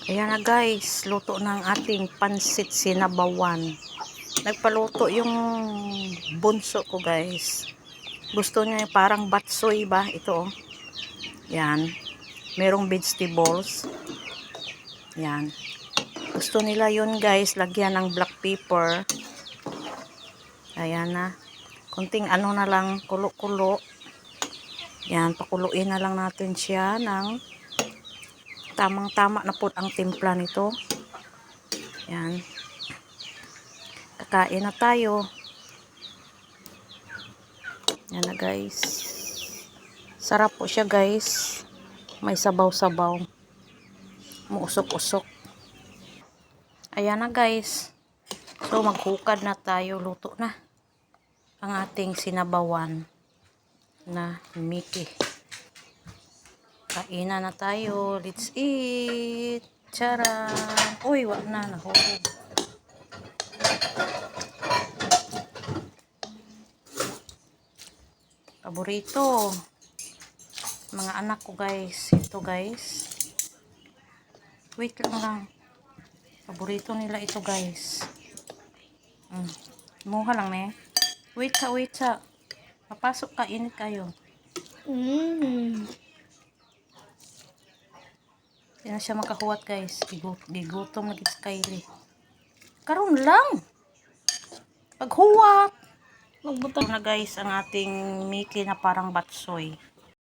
Ayan na guys, luto ng ating pansit sinabawan. Nagpaluto yung bunso ko guys. Gusto niya yung parang batsoy ba? Ito oh. Yan. Merong vegetables. Yan. Gusto nila yun guys, lagyan ng black pepper. Ayan na. Kunting ano na lang, kulo-kulo. Yan, pakuluin na lang natin siya ng tamang-tama na po ang timpla nito. Yan. Kakain na tayo. Yan na guys. Sarap po siya guys. May sabaw-sabaw. Muusok-usok. Ayan na guys. So maghukad na tayo. Luto na ang ating sinabawan na Mickey. Kainan na tayo. Let's eat. Charan. Uy, wag na. Nahulog. Paborito. Mga anak ko guys. Ito guys. Wait lang. Paborito nila ito guys. Muha lang eh. Wait sa. Papasok ka. Init kayo. Hindi na siya makahuwat guys. Gigutom na sa Kylie. Karon lang. Paghuwat. Magbutang na guys ang ating Mickey na parang batsoy.